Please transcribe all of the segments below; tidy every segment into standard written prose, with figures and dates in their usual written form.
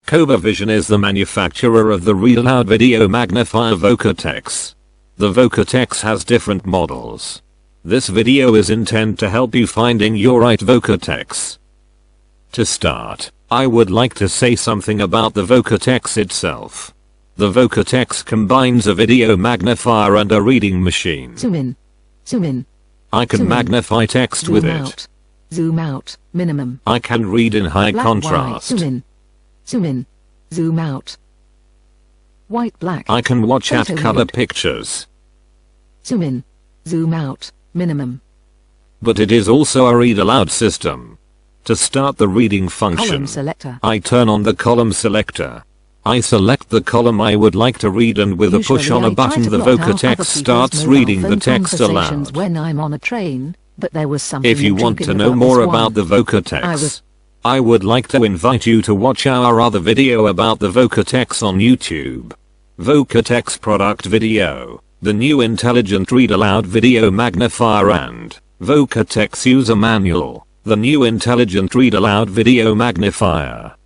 Cobra Vision is the manufacturer of the Read Aloud video magnifier Vocatex. The Vocatex has different models. This video is intended to help you finding your right Vocatex. To start, I would like to say something about the Vocatex itself. The Vocatex combines a video magnifier and a reading machine. Zoom in. Zoom in. I can magnify text Zoom with out. it. Zoom out. Minimum. I can read in high Black, contrast. White. Zoom in. Zoom in. Zoom out. White, black. I can watch at Photo color mode. pictures. Zoom in. Zoom out. Minimum. But it is also a read aloud system. To start the reading function, Column selector. I turn on the column selector. I select the column I would like to read, and with a push Usually on I a try button to the block out other Vocatex people's starts mobile reading the phone text conversations aloud. when I'm on a train, but there was something If you want to intriguing know about more this one. about the I Vocatex, was- I would like to invite you to watch our other video about the Vocatex on YouTube. Vocatex Product Video, the new intelligent read aloud video magnifier, and Vocatex User Manual, the new intelligent read aloud video magnifier.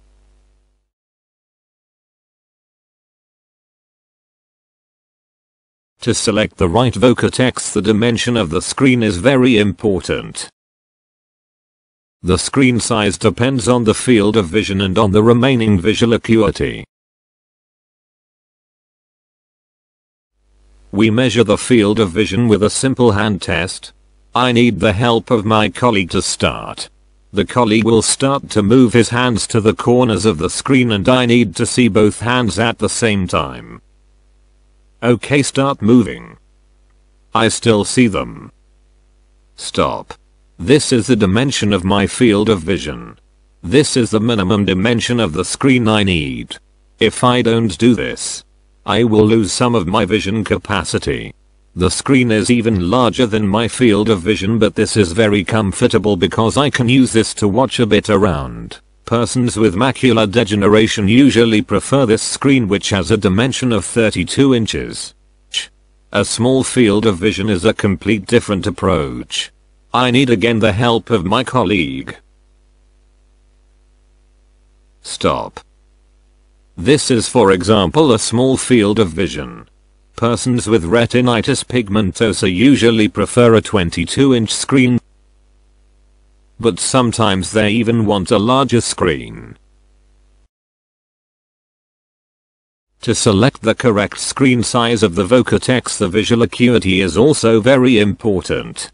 To select the right Vocatex, the dimension of the screen is very important. The screen size depends on the field of vision and on the remaining visual acuity. We measure the field of vision with a simple hand test. I need the help of my colleague to start. The colleague will start to move his hands to the corners of the screen, and I need to see both hands at the same time. Okay, start moving. I still see them. Stop. This is the dimension of my field of vision. This is the minimum dimension of the screen I need. If I don't do this, I will lose some of my vision capacity. The screen is even larger than my field of vision, but this is very comfortable because I can use this to watch a bit around. Persons with macular degeneration usually prefer this screen, which has a dimension of 32 inches. A small field of vision is a complete different approach. I need again the help of my colleague. Stop. This is, for example, a small field of vision. Persons with retinitis pigmentosa usually prefer a 22-inch screen, but sometimes they even want a larger screen. To select the correct screen size of the Vocatex, the visual acuity is also very important.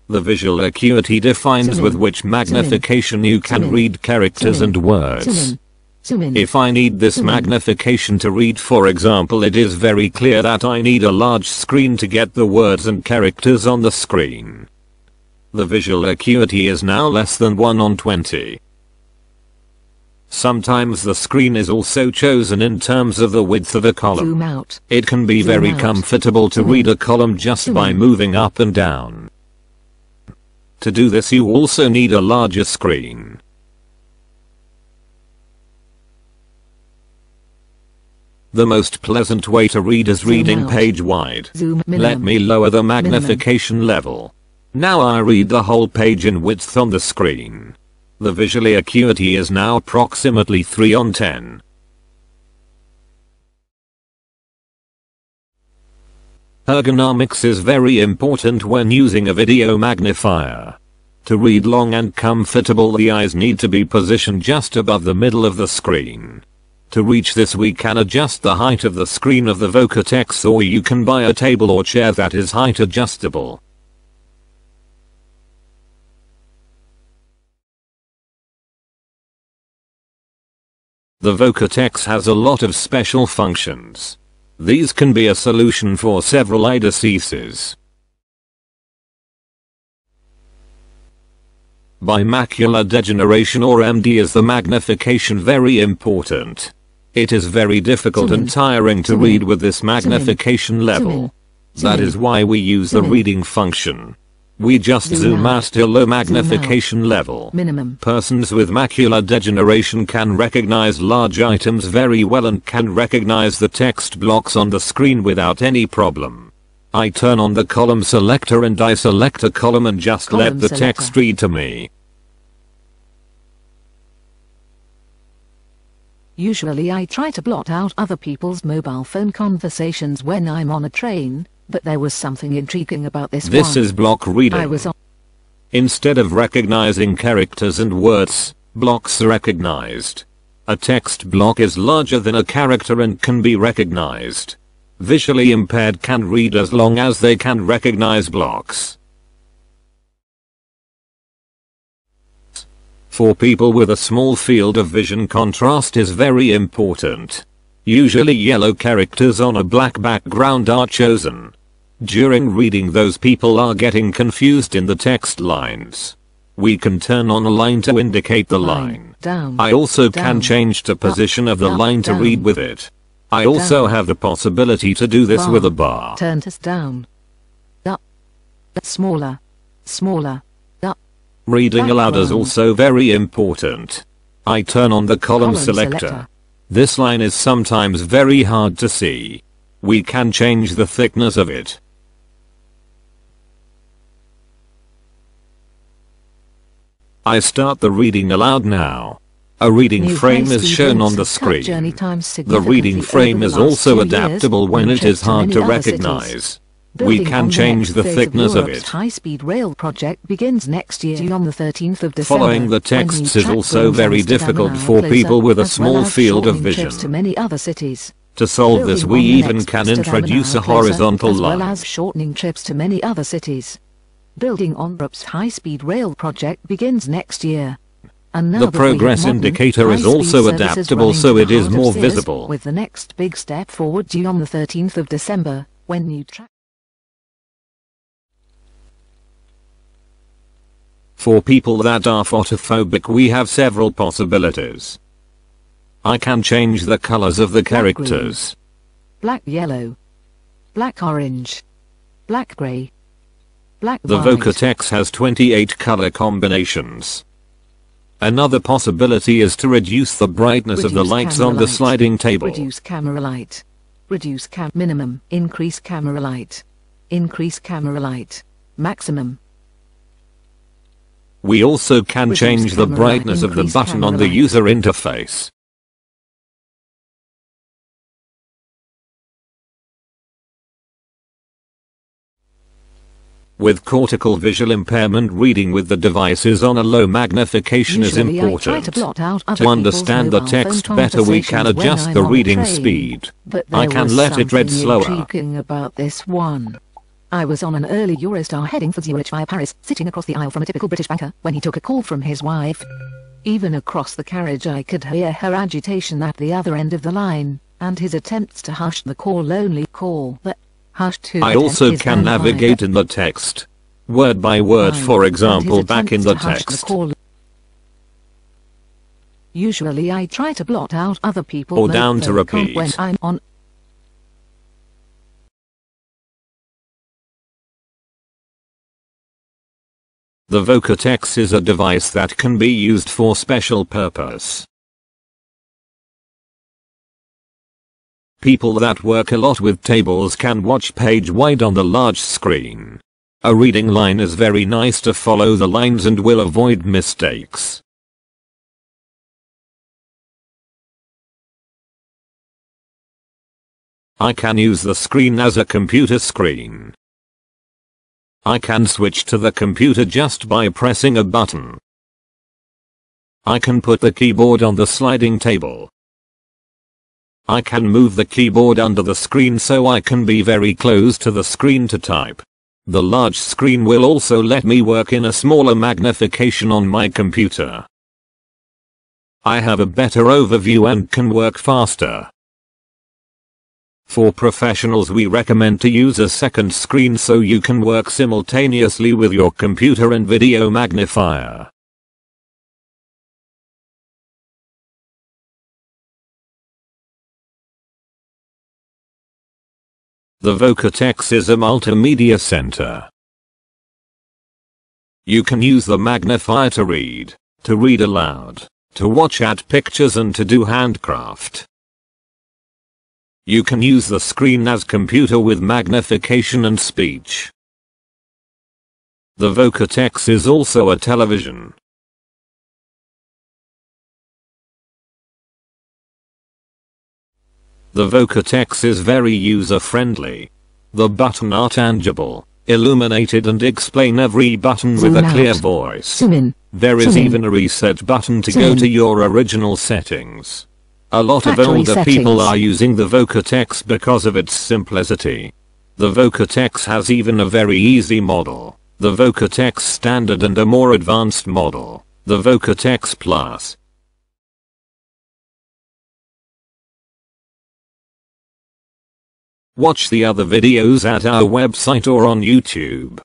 The visual acuity defines with which magnification you can read characters and words. If I need this magnification to read, for example, it is very clear that I need a large screen to get the words and characters on the screen. The visual acuity is now less than 1:20. Sometimes the screen is also chosen in terms of the width of a column. Zoom out. It can be Zoom very out. comfortable to Zoom read in. a column just Zoom by in. moving up and down. To do this, you also need a larger screen. The most pleasant way to read is Zoom reading out. page wide. Zoom Let minimum. me lower the magnification level. Now I read the whole page in width on the screen. The visual acuity is now approximately 3:10. Ergonomics is very important when using a video magnifier. To read long and comfortable, the eyes need to be positioned just above the middle of the screen. To reach this, we can adjust the height of the screen of the Vocatex, or you can buy a table or chair that is height adjustable. The Vocatex has a lot of special functions. These can be a solution for several eye diseases. By macular degeneration, or MD, is the magnification very important. It is very difficult Zoom in. and tiring to Zoom read in. with this magnification Zoom in. level. Zoom That in. is why we use the Zoom in. reading function. We just Zoom zoom out. out till low Zoom magnification level. Minimum. Persons with macular degeneration can recognize large items very well and can recognize the text blocks on the screen without any problem. I turn on the column selector and I select a column and just Column let the selector. text read to me. Usually I try to blot out other people's mobile phone conversations when I'm on a train, but there was something intriguing about this one. This is block reading. I was on Instead of recognizing characters and words, blocks are recognized. A text block is larger than a character and can be recognized. Visually impaired can read as long as they can recognize blocks. For people with a small field of vision, contrast is very important. Usually yellow characters on a black background are chosen. During reading, those people are getting confused in the text lines. We can turn on a line to indicate the line. Down. I also can Down. change the position of the Up, line to down. read with it. I also have the possibility to do this Bar. with a bar. Turn this down. Up. Smaller. Smaller. Up. Reading aloud is Background. also very important. I turn on the column Column selector. selector. This line is sometimes very hard to see. We can change the thickness of it. I start the reading aloud now. A reading New frame is high-speed shown on links the have cut journey screen. times The significantly reading over frame the is last also 2 years adaptable when and it trips is to hard many to other cities. recognize. We Building can on the change next the phase thickness of Europe's it. high-speed rail project begins next year on the 13th of December. Following the when texts new is track also brings very Amsterdam difficult an hour for closer, people with a as well small as field of shortening trips vision. to many other cities. To solve this, Building we on the even next can Amsterdam an introduce a hour closer, horizontal as well line. as shortening trips to many other cities. Building on Europe's high-speed rail project begins next year. And now The that we have progress modern, indicator is high-speed also services adaptable, running so to it the is heart of more cities, visible. with the next big step forward due on the 13th of December, when new track. For people that are photophobic, we have several possibilities. I can change the colors of the Black, characters. Black yellow, black orange, black grey, black The white. Vocatex has 28 color combinations. Another possibility is to reduce the brightness of the Reduce lights camera on the light. sliding table. Reduce camera light. Reduce minimum. Increase camera light. Increase camera light. Maximum. We also can Reduce change the camera light, brightness of the increase button on camera the light. user interface. With cortical visual impairment, reading with the devices on a low magnification is Usually I try important. to blot out other To understand the people's mobile text phone better, we can conversations when adjust I'm the on a reading train. speed. But I there can was let it read something slower. intriguing about this one. I was on an early Eurostar heading for Zurich via Paris, sitting across the aisle from a typical British banker, when he took a call from his wife. Even across the carriage I could hear her agitation at the other end of the line, and his attempts to hush the call. Only call the hush to I attempt also his can gunfire. navigate in the text, word by word, for And his example, back in the attempts to hush text. call. Usually I try to blot out other people's Or down to mobile phone repeat. when I'm on. The Vocatex is a device that can be used for special purpose. People that work a lot with tables can watch page wide on the large screen. A reading line is very nice to follow the lines and will avoid mistakes. I can use the screen as a computer screen. I can switch to the computer just by pressing a button. I can put the keyboard on the sliding table. I can move the keyboard under the screen so I can be very close to the screen to type. The large screen will also let me work in a smaller magnification on my computer. I have a better overview and can work faster. For professionals, we recommend to use a second screen so you can work simultaneously with your computer and video magnifier. The Vocatex is a multimedia center. You can use the magnifier to read aloud, to watch at pictures, and to do handcraft. You can use the screen as computer with magnification and speech. The Vocatex is also a television. The Vocatex is very user-friendly. The buttons are tangible, illuminated and explain every button with a clear voice. Zoom in. There is even a reset button to go to your original settings. A lot of older people are using the Vocatex because of its simplicity. The Vocatex has even a very easy model, the Vocatex Standard, and a more advanced model, the Vocatex Plus. Watch the other videos at our website or on YouTube.